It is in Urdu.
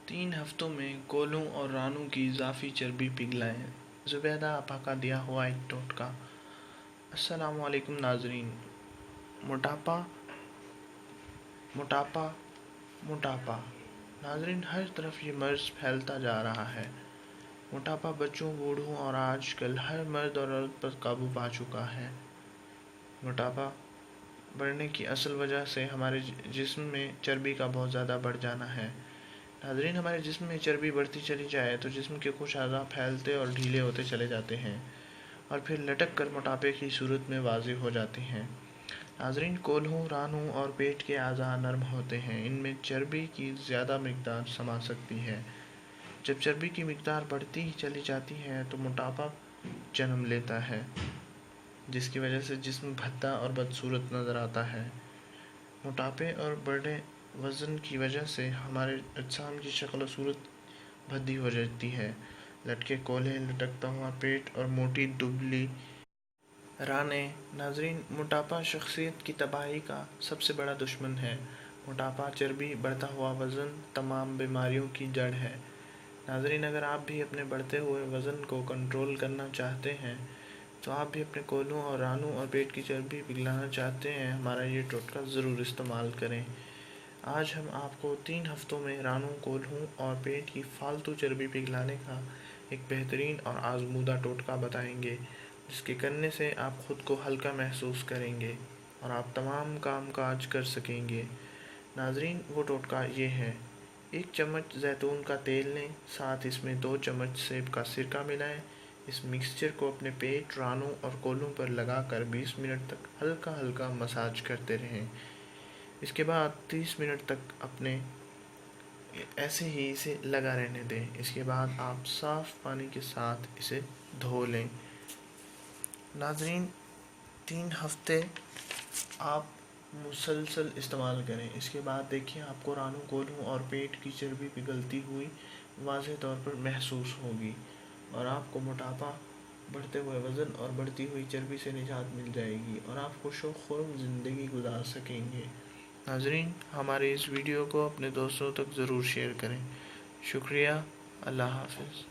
3 ہفتوں میں کولوں اور رانوں کی اضافی چربی پگھلائیں۔ زبیدہ آپا کا دیا ہوا ایک ٹوٹکا۔ السلام علیکم ناظرین۔ موٹاپا موٹاپا موٹاپا ناظرین، ہر طرف یہ مرض پھیلتا جا رہا ہے۔ موٹاپا بچوں، بوڑھوں اور آج کل ہر مرد اور عورت پر قابو پا چکا ہے۔ موٹاپا بڑھنے کی اصل وجہ سے ہمارے جسم میں چربی کا بہت زیادہ بڑھ جانا ہے۔ ناظرین، ہمارے جسم میں چربی بڑھتی چلی جائے تو جسم کے کچھ اعضاء پھیلتے اور ڈھیلے ہوتے چلے جاتے ہیں اور پھر لٹک کر موٹاپے کی صورت میں واضح ہو جاتے ہیں۔ ناظرین، کولہوں، رانوں اور پیٹ کے اعضاء نرم ہوتے ہیں، ان میں چربی کی زیادہ مقدار سما سکتی ہے۔ جب چربی کی مقدار بڑھتی ہی چلی جاتی ہے تو موٹاپا جنم لیتا ہے، جس کی وجہ سے جسم بھدا اور بدصورت نظر آتا ہے۔ موٹاپے اور بڑے وزن کی وجہ سے ہمارے اجسام کی شکل و صورت بھدی ہو جاتی ہے۔ لٹکے کولہے، لٹکتا ہوا پیٹ اور موٹی دبلی رانیں۔ ناظرین، موٹاپا شخصیت کی تباہی کا سب سے بڑا دشمن ہے۔ موٹاپا، چربی، بڑھتا ہوا وزن تمام بیماریوں کی جڑ ہے۔ ناظرین، اگر آپ بھی اپنے بڑھتے ہوئے وزن کو کنٹرول کرنا چاہتے ہیں تو آپ بھی اپنے کولوں اور رانوں اور پیٹ کی چربی پگھلانا چاہتے ہیں، ہمارا یہ ٹوٹکا ضرور استعمال کریں۔ آج ہم آپ کو 3 ہفتوں میں رانوں، کولہوں اور پیٹ کی فالتو چربی پگھلانے کا ایک بہترین اور آزمودہ ٹوٹکا بتائیں گے، جس کے کرنے سے آپ خود کو ہلکا محسوس کریں گے اور آپ تمام کام کاج کر سکیں گے۔ ناظرین، وہ ٹوٹکا یہ ہے: 1 چمچ زیتون کا تیل لیں، ساتھ اس میں 2 چمچ سیب کا سرکہ ملائیں۔ اس مکسچر کو اپنے پیٹ، رانوں اور کولوں پر لگا کر 20 منٹ تک ہلکا ہلکا مساج کرتے رہیں۔ اس کے بعد 30 منٹ تک اپنے ایسے ہی اسے لگا رہنے دیں۔ اس کے بعد آپ صاف پانی کے ساتھ اسے دھو لیں۔ ناظرین، 3 ہفتے آپ مسلسل استعمال کریں۔ اس کے بعد دیکھیں آپ کو رانوں، کولوں اور پیٹ کی چربی پگھلتی ہوئی واضح طور پر محسوس ہوگی اور آپ کو موٹاپا، بڑھتے ہوئے وزن اور بڑھتی ہوئی چربی سے نجات مل جائے گی اور آپ خوش و خرم زندگی گزار سکیں گے۔ ناظرین، ہمارے اس ویڈیو کو اپنے دوستوں تک ضرور شیئر کریں۔ شکریہ۔ اللہ حافظ۔